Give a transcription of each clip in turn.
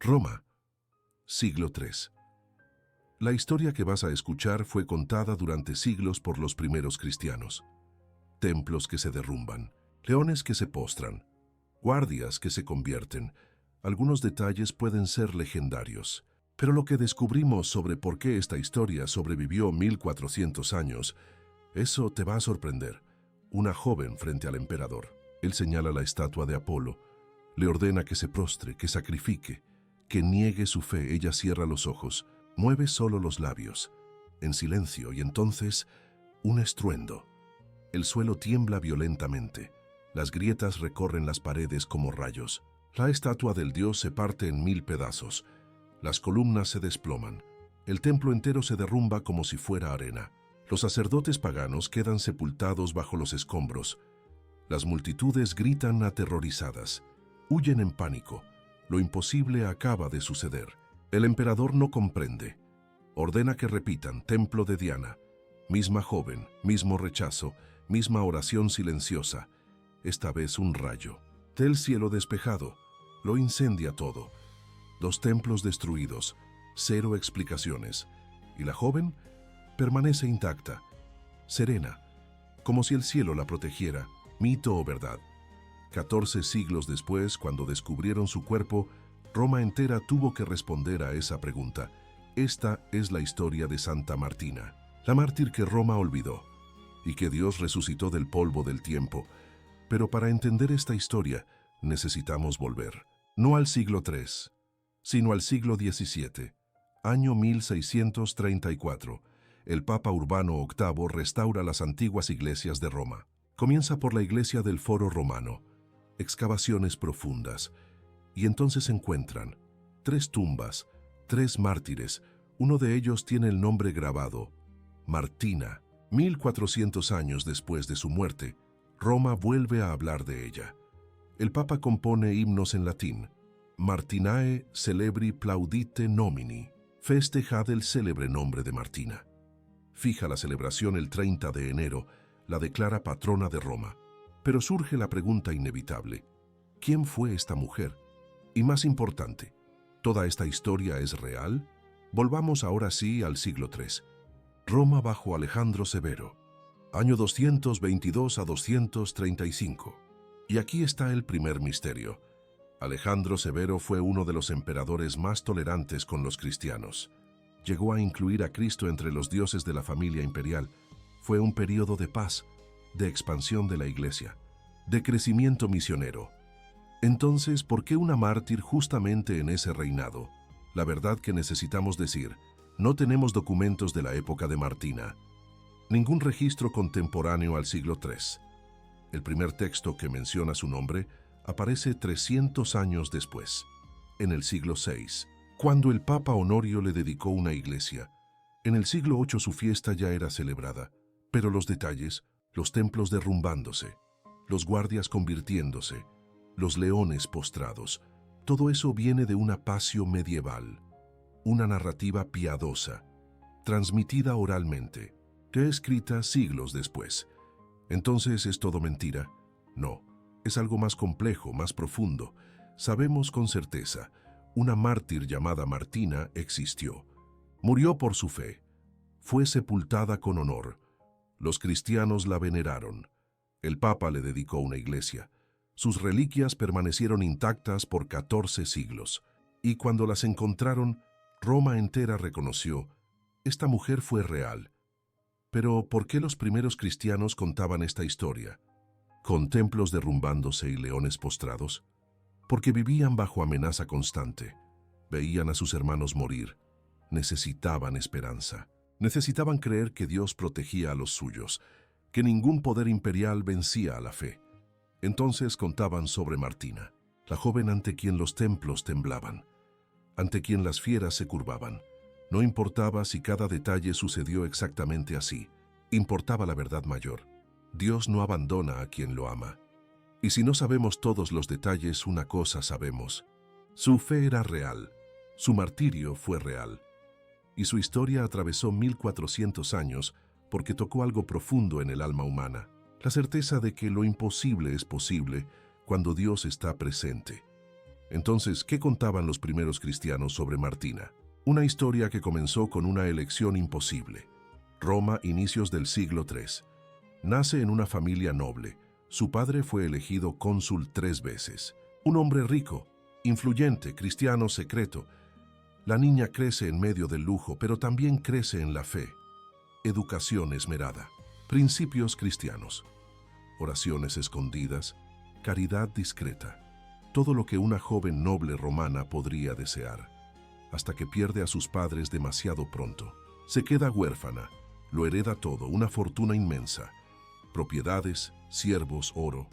Roma, siglo III. La historia que vas a escuchar fue contada durante siglos por los primeros cristianos. Templos que se derrumban, leones que se postran, guardias que se convierten. Algunos detalles pueden ser legendarios, pero lo que descubrimos sobre por qué esta historia sobrevivió 1400 años, eso te va a sorprender. Una joven frente al emperador. Él señala la estatua de Apolo, le ordena que se prostre, que sacrifique, que niegue su fe. Ella cierra los ojos, mueve solo los labios, en silencio, y entonces un estruendo. El suelo tiembla violentamente, las grietas recorren las paredes como rayos. La estatua del dios se parte en 1000 pedazos, las columnas se desploman, el templo entero se derrumba como si fuera arena. Los sacerdotes paganos quedan sepultados bajo los escombros. Las multitudes gritan aterrorizadas, huyen en pánico. Lo imposible acaba de suceder. El emperador no comprende. Ordena que repitan: templo de Diana. Misma joven, mismo rechazo, misma oración silenciosa. Esta vez un rayo del cielo despejado lo incendia todo. 2 templos destruidos, 0 explicaciones. Y la joven permanece intacta, serena, como si el cielo la protegiera. ¿Mito o verdad? 14 siglos después, cuando descubrieron su cuerpo, Roma entera tuvo que responder a esa pregunta. Esta es la historia de Santa Martina, la mártir que Roma olvidó y que Dios resucitó del polvo del tiempo. Pero para entender esta historia necesitamos volver, no al siglo III, sino al siglo XVII, año 1634. El Papa Urbano VIII restaura las antiguas iglesias de Roma. Comienza por la iglesia del Foro Romano, excavaciones profundas, y entonces encuentran 3 tumbas, 3 mártires. Uno de ellos tiene el nombre grabado: Martina. 1400 años después de su muerte, Roma vuelve a hablar de ella. El Papa compone himnos en latín: Martinae celebri plaudite nomini, festejad el célebre nombre de Martina. Fija la celebración el 30 de enero, la declara patrona de Roma. Pero surge la pregunta inevitable: ¿quién fue esta mujer? Y más importante, ¿toda esta historia es real? Volvamos ahora sí al siglo III. Roma bajo Alejandro Severo, año 222 a 235. Y aquí está el primer misterio. Alejandro Severo fue uno de los emperadores más tolerantes con los cristianos. Llegó a incluir a Cristo entre los dioses de la familia imperial. Fue un periodo de paz, de expansión de la iglesia, de crecimiento misionero. Entonces, ¿por qué una mártir justamente en ese reinado? La verdad que necesitamos decir: no tenemos documentos de la época de Martina, ningún registro contemporáneo al siglo III. El primer texto que menciona su nombre aparece 300 años después, en el siglo VI, cuando el Papa Honorio le dedicó una iglesia. En el siglo VIII su fiesta ya era celebrada, pero los detalles, los templos derrumbándose, los guardias convirtiéndose, los leones postrados, todo eso viene de una pasio medieval, una narrativa piadosa, transmitida oralmente, escrita siglos después. ¿Entonces es todo mentira? No, es algo más complejo, más profundo. Sabemos con certeza: una mártir llamada Martina existió. Murió por su fe. Fue sepultada con honor. Los cristianos la veneraron. El Papa le dedicó una iglesia. Sus reliquias permanecieron intactas por 14 siglos. Y cuando las encontraron, Roma entera reconoció: esta mujer fue real. Pero, ¿por qué los primeros cristianos contaban esta historia, con templos derrumbándose y leones postrados? Porque vivían bajo amenaza constante. Veían a sus hermanos morir. Necesitaban esperanza. Necesitaban creer que Dios protegía a los suyos, que ningún poder imperial vencía a la fe. Entonces contaban sobre Martina, la joven ante quien los templos temblaban, ante quien las fieras se curvaban. No importaba si cada detalle sucedió exactamente así, importaba la verdad mayor: Dios no abandona a quien lo ama. Y si no sabemos todos los detalles, una cosa sabemos: su fe era real, su martirio fue real, y su historia atravesó 1400 años porque tocó algo profundo en el alma humana: la certeza de que lo imposible es posible cuando Dios está presente. Entonces, ¿qué contaban los primeros cristianos sobre Martina? Una historia que comenzó con una elección imposible. Roma, inicios del siglo III. Nace en una familia noble. Su padre fue elegido cónsul 3 veces. Un hombre rico, influyente, cristiano secreto. La niña crece en medio del lujo, pero también crece en la fe. Educación esmerada, principios cristianos, oraciones escondidas, caridad discreta. Todo lo que una joven noble romana podría desear, hasta que pierde a sus padres demasiado pronto. Se queda huérfana, lo hereda todo, una fortuna inmensa. Propiedades, siervos, oro.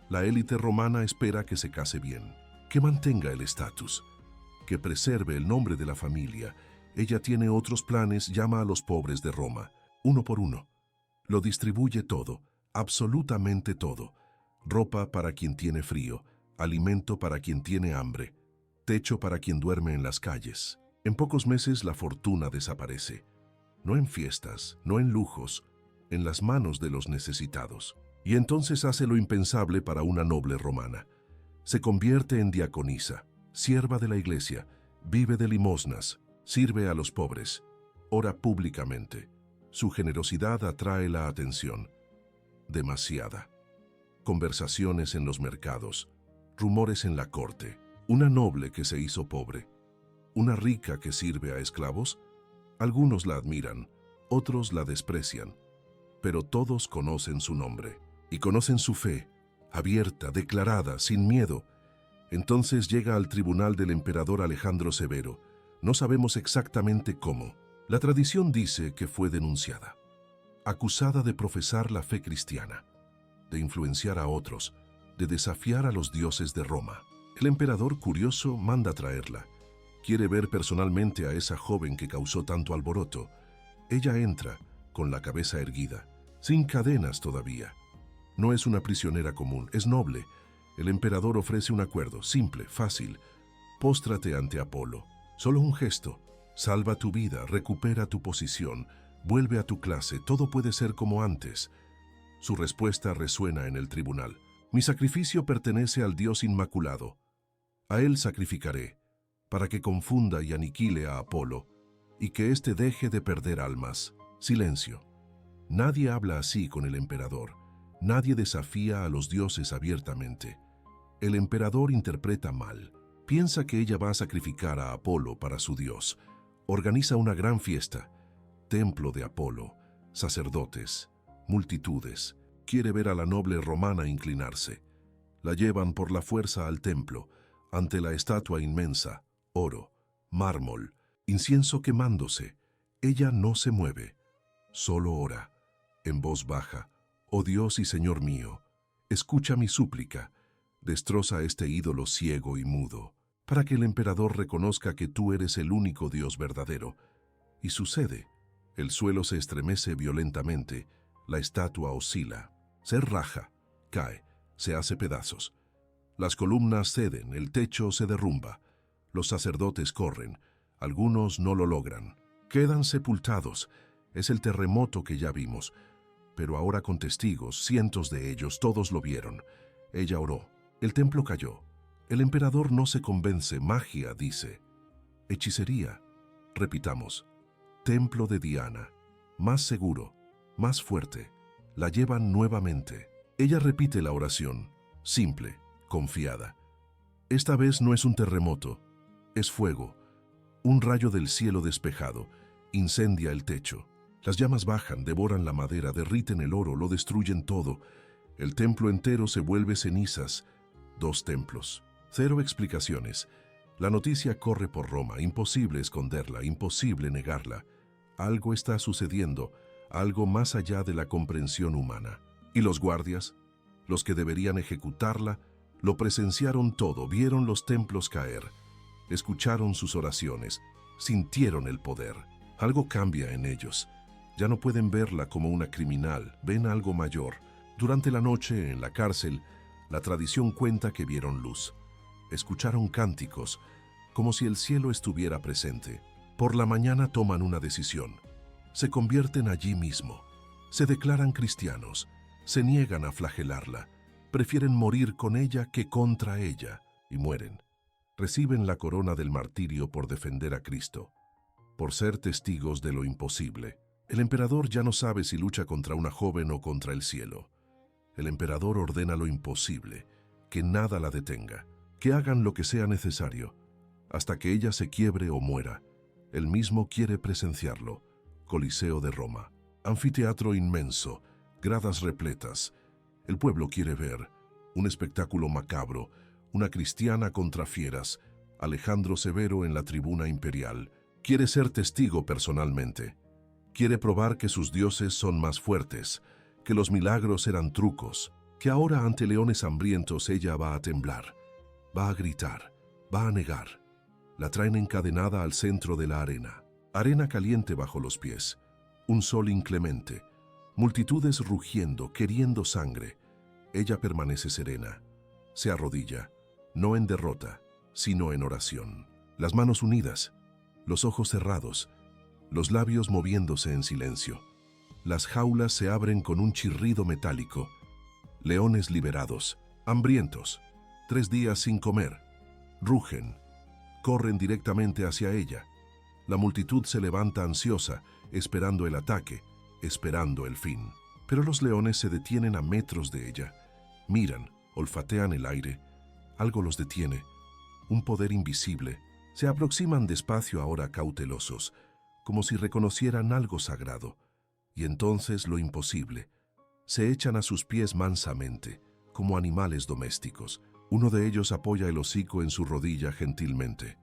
La élite romana espera que se case bien, que mantenga el estatus, que preserve el nombre de la familia. Ella tiene otros planes, llama a los pobres de Roma, uno por uno. Lo distribuye todo, absolutamente todo. Ropa para quien tiene frío, alimento para quien tiene hambre, techo para quien duerme en las calles. En pocos meses la fortuna desaparece. No en fiestas, no en lujos, en las manos de los necesitados. Y entonces hace lo impensable para una noble romana. Se convierte en diaconisa, sierva de la iglesia, vive de limosnas, sirve a los pobres, ora públicamente. Su generosidad atrae la atención. Demasiada. Conversaciones en los mercados, rumores en la corte. Una noble que se hizo pobre. Una rica que sirve a esclavos. Algunos la admiran, otros la desprecian, pero todos conocen su nombre y conocen su fe, abierta, declarada, sin miedo. Entonces llega al tribunal del emperador Alejandro Severo. No sabemos exactamente cómo. La tradición dice que fue denunciada, acusada de profesar la fe cristiana, de influenciar a otros, de desafiar a los dioses de Roma. El emperador, curioso, manda traerla. Quiere ver personalmente a esa joven que causó tanto alboroto. Ella entra, con la cabeza erguida, sin cadenas todavía. No es una prisionera común, es noble. El emperador ofrece un acuerdo, simple, fácil. Póstrate ante Apolo. Solo un gesto. Salva tu vida, recupera tu posición, vuelve a tu clase, todo puede ser como antes. Su respuesta resuena en el tribunal. Mi sacrificio pertenece al Dios Inmaculado. A él sacrificaré, para que confunda y aniquile a Apolo, y que éste deje de perder almas. Silencio. Nadie habla así con el emperador. Nadie desafía a los dioses abiertamente. El emperador interpreta mal. Piensa que ella va a sacrificar a Apolo para su dios. Organiza una gran fiesta. Templo de Apolo, sacerdotes, multitudes. Quiere ver a la noble romana inclinarse. La llevan por la fuerza al templo, ante la estatua inmensa, oro, mármol, incienso quemándose. Ella no se mueve, solo ora, en voz baja. Oh Dios y Señor mío, escucha mi súplica, destroza este ídolo ciego y mudo, para que el emperador reconozca que tú eres el único Dios verdadero. Y sucede, el suelo se estremece violentamente, la estatua oscila, se raja, cae, se hace pedazos. Las columnas ceden, el techo se derrumba, los sacerdotes corren, algunos no lo logran, quedan sepultados. Es el terremoto que ya vimos, pero ahora con testigos, cientos de ellos, todos lo vieron. Ella oró, el templo cayó. El emperador no se convence, magia, dice. Hechicería, repitamos. Templo de Diana, más seguro, más fuerte. La llevan nuevamente. Ella repite la oración, simple, confiada. Esta vez no es un terremoto, es fuego. Un rayo del cielo despejado incendia el techo. Las llamas bajan, devoran la madera, derriten el oro, lo destruyen todo. El templo entero se vuelve cenizas. 2 templos. 0 explicaciones. La noticia corre por Roma, imposible esconderla, imposible negarla. Algo está sucediendo, algo más allá de la comprensión humana. ¿Y los guardias? Los que deberían ejecutarla, lo presenciaron todo, vieron los templos caer, escucharon sus oraciones, sintieron el poder. Algo cambia en ellos. Ya no pueden verla como una criminal, ven algo mayor. Durante la noche, en la cárcel, la tradición cuenta que vieron luz. Escucharon cánticos, como si el cielo estuviera presente. Por la mañana toman una decisión. Se convierten allí mismo. Se declaran cristianos. Se niegan a flagelarla. Prefieren morir con ella que contra ella. Y mueren. Reciben la corona del martirio por defender a Cristo, por ser testigos de lo imposible. El emperador ya no sabe si lucha contra una joven o contra el cielo. El emperador ordena lo imposible, que nada la detenga, que hagan lo que sea necesario, hasta que ella se quiebre o muera. Él mismo quiere presenciarlo. Coliseo de Roma. Anfiteatro inmenso, gradas repletas. El pueblo quiere ver un espectáculo macabro, una cristiana contra fieras, Alejandro Severo en la tribuna imperial. Quiere ser testigo personalmente. Quiere probar que sus dioses son más fuertes, que los milagros eran trucos, que ahora ante leones hambrientos ella va a temblar, va a gritar, va a negar. La traen encadenada al centro de la arena. Arena caliente bajo los pies, un sol inclemente, multitudes rugiendo, queriendo sangre. Ella permanece serena, se arrodilla, no en derrota, sino en oración. Las manos unidas, los ojos cerrados, los labios moviéndose en silencio. Las jaulas se abren con un chirrido metálico. Leones liberados, hambrientos, 3 días sin comer, rugen, corren directamente hacia ella. La multitud se levanta ansiosa, esperando el ataque, esperando el fin. Pero los leones se detienen a metros de ella. Miran, olfatean el aire. Algo los detiene. Un poder invisible. Se aproximan despacio ahora cautelosos, como si reconocieran algo sagrado. Y entonces lo imposible. Se echan a sus pies mansamente, como animales domésticos. Uno de ellos apoya el hocico en su rodilla gentilmente.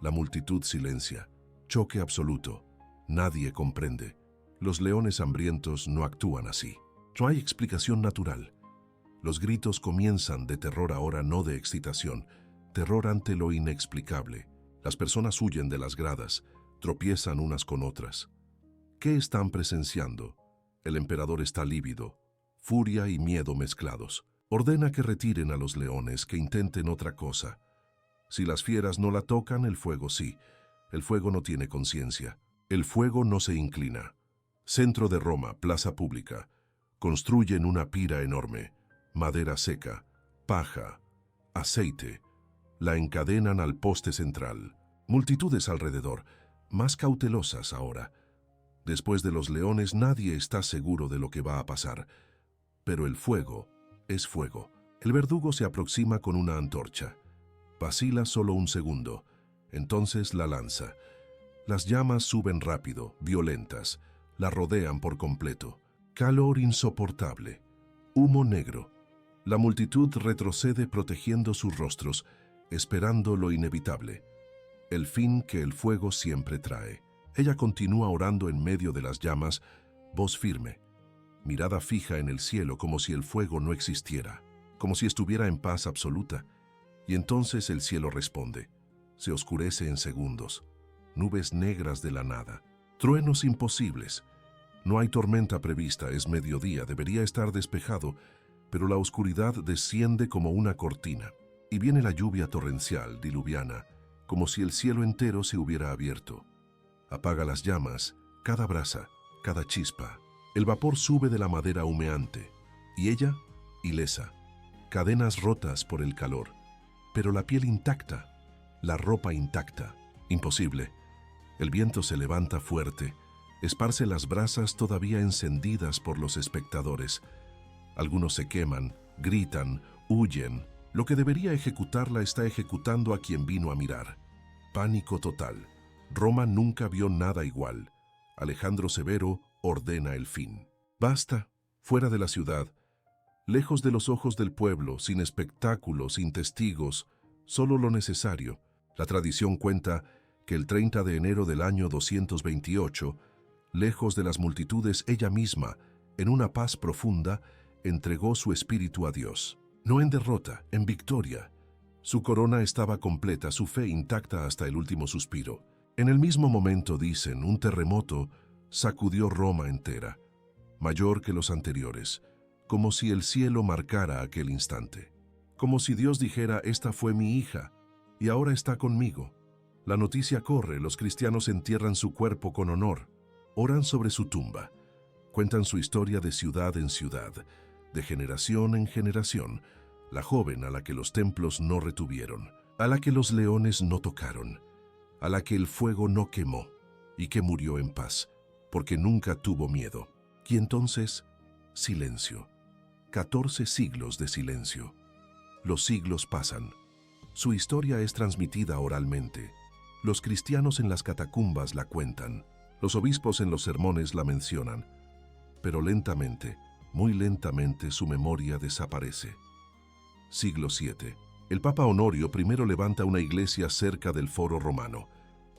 La multitud silencia. Choque absoluto. Nadie comprende. Los leones hambrientos no actúan así. No hay explicación natural. Los gritos comienzan de terror ahora, no de excitación. Terror ante lo inexplicable. Las personas huyen de las gradas, tropiezan unas con otras. ¿Qué están presenciando? El emperador está lívido. Furia y miedo mezclados. Ordena que retiren a los leones, que intenten otra cosa. Si las fieras no la tocan, el fuego sí. El fuego no tiene conciencia. El fuego no se inclina. Centro de Roma, plaza pública. Construyen una pira enorme. Madera seca, paja, aceite. La encadenan al poste central. Multitudes alrededor, más cautelosas ahora. Después de los leones nadie está seguro de lo que va a pasar. Pero el fuego es fuego. El verdugo se aproxima con una antorcha. Vacila solo un segundo. Entonces la lanza. Las llamas suben rápido, violentas. La rodean por completo. Calor insoportable. Humo negro. La multitud retrocede protegiendo sus rostros, esperando lo inevitable. El fin que el fuego siempre trae. Ella continúa orando en medio de las llamas, voz firme, mirada fija en el cielo como si el fuego no existiera, como si estuviera en paz absoluta. Y entonces el cielo responde. Se oscurece en segundos. Nubes negras de la nada. Truenos imposibles. No hay tormenta prevista, es mediodía, debería estar despejado, pero la oscuridad desciende como una cortina. Y viene la lluvia torrencial, diluviana, como si el cielo entero se hubiera abierto. Apaga las llamas, cada brasa, cada chispa. El vapor sube de la madera humeante. Y ella, ilesa. Cadenas rotas por el calor. Pero la piel intacta, la ropa intacta. Imposible. El viento se levanta fuerte, esparce las brasas todavía encendidas por los espectadores. Algunos se queman, gritan, huyen. Lo que debería ejecutarla está ejecutando a quien vino a mirar. Pánico total. Roma nunca vio nada igual. Alejandro Severo ordena el fin. Basta, fuera de la ciudad, lejos de los ojos del pueblo, sin espectáculo, sin testigos, solo lo necesario. La tradición cuenta que el 30 de enero del año 228, lejos de las multitudes, ella misma, en una paz profunda, entregó su espíritu a Dios. No en derrota, en victoria. Su corona estaba completa, su fe intacta hasta el último suspiro. En el mismo momento, dicen, un terremoto sacudió Roma entera, mayor que los anteriores, como si el cielo marcara aquel instante. Como si Dios dijera, esta fue mi hija, y ahora está conmigo. La noticia corre, los cristianos entierran su cuerpo con honor, oran sobre su tumba, cuentan su historia de ciudad en ciudad, de generación en generación, la joven a la que los templos no retuvieron. a la que los leones no tocaron, a la que el fuego no quemó, y que murió en paz, porque nunca tuvo miedo. Y entonces, silencio. 14 siglos de silencio. Los siglos pasan. Su historia es transmitida oralmente. Los cristianos en las catacumbas la cuentan. Los obispos en los sermones la mencionan. Pero lentamente, muy lentamente, su memoria desaparece. Siglo VII. El Papa Honorio primero levanta una iglesia cerca del Foro Romano.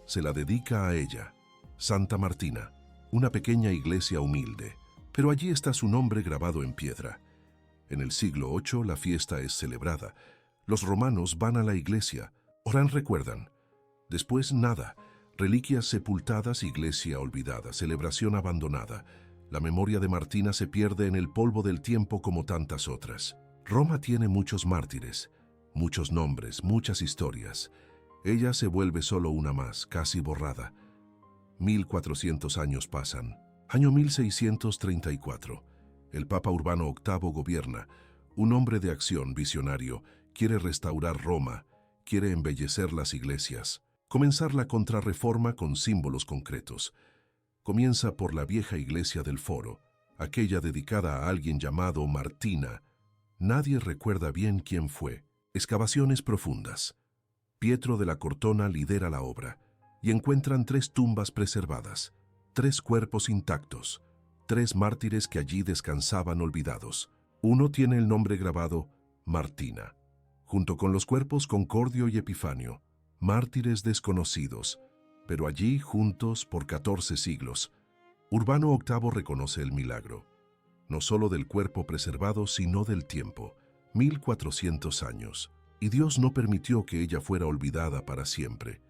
Se la dedica a ella, Santa Martina, una pequeña iglesia humilde. Pero allí está su nombre grabado en piedra. En el siglo VIII la fiesta es celebrada. Los romanos van a la iglesia, oran, recuerdan. Después nada, reliquias sepultadas, iglesia olvidada, celebración abandonada. La memoria de Martina se pierde en el polvo del tiempo como tantas otras. Roma tiene muchos mártires, muchos nombres, muchas historias. Ella se vuelve solo una más, casi borrada. 1400 años pasan. Año 1634. El Papa Urbano VIII gobierna. Un hombre de acción, visionario, quiere restaurar Roma, quiere embellecer las iglesias, comenzar la contrarreforma con símbolos concretos. Comienza por la vieja iglesia del Foro, aquella dedicada a alguien llamado Martina. Nadie recuerda bien quién fue. Excavaciones profundas. Pietro de la Cortona lidera la obra y encuentran 3 tumbas preservadas, 3 cuerpos intactos, 3 mártires que allí descansaban olvidados. Uno tiene el nombre grabado Martina, junto con los cuerpos Concordio y Epifanio, mártires desconocidos, pero allí juntos por 14 siglos. Urbano VIII reconoce el milagro, no solo del cuerpo preservado, sino del tiempo, 1400 años, y Dios no permitió que ella fuera olvidada para siempre.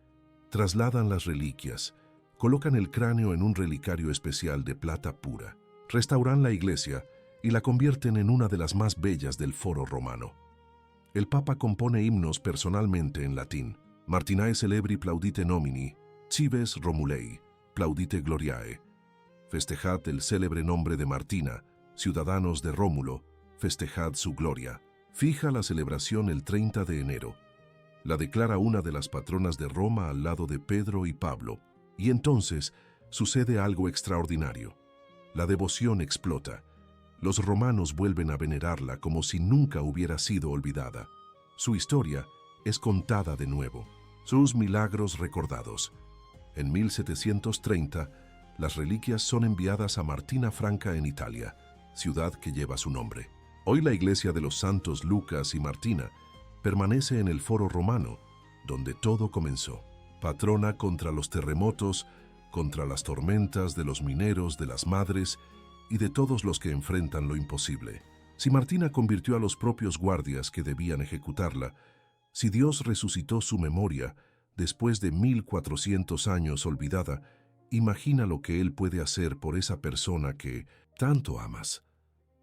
Trasladan las reliquias, colocan el cráneo en un relicario especial de plata pura, restauran la iglesia y la convierten en una de las más bellas del Foro Romano. El Papa compone himnos personalmente en latín. Martinae celebri plaudite nomini, cives Romulei, plaudite gloriae. Festejad el célebre nombre de Martina, ciudadanos de Rómulo, festejad su gloria. Fija la celebración el 30 de enero. La declara una de las patronas de Roma al lado de Pedro y Pablo. Y entonces sucede algo extraordinario. La devoción explota. Los romanos vuelven a venerarla como si nunca hubiera sido olvidada. Su historia es contada de nuevo. Sus milagros recordados. En 1730, las reliquias son enviadas a Martina Franca en Italia, ciudad que lleva su nombre. Hoy la iglesia de los santos Lucas y Martina permanece en el Foro Romano, donde todo comenzó. Patrona contra los terremotos, contra las tormentas, de los mineros, de las madres y de todos los que enfrentan lo imposible. Si Martina convirtió a los propios guardias que debían ejecutarla, si Dios resucitó su memoria después de 1400 años olvidada, imagina lo que Él puede hacer por esa persona que tanto amas.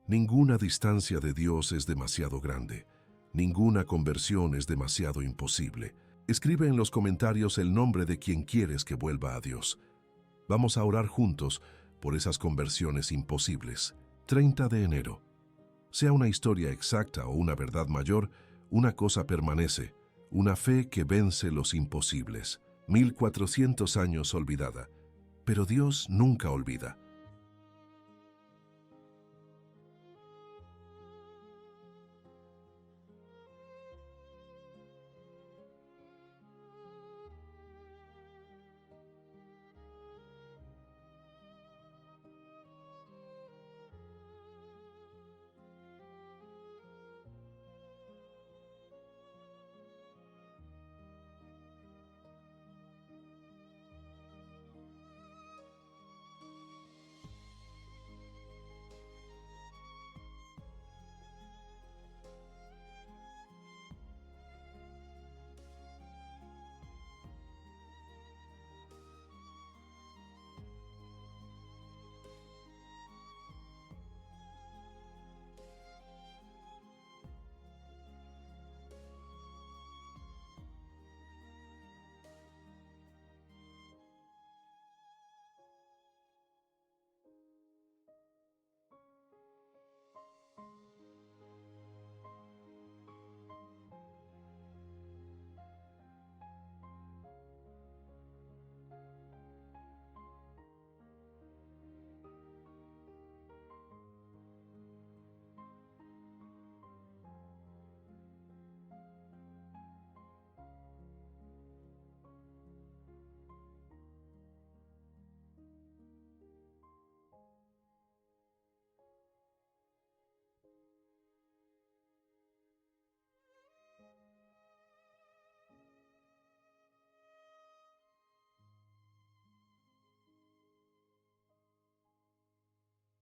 Ninguna distancia de Dios es demasiado grande. Ninguna conversión es demasiado imposible. Escribe en los comentarios el nombre de quien quieres que vuelva a Dios. Vamos a orar juntos por esas conversiones imposibles. 30 de enero. Sea una historia exacta o una verdad mayor, una cosa permanece, una fe que vence los imposibles. 1400 años olvidada, pero Dios nunca olvida.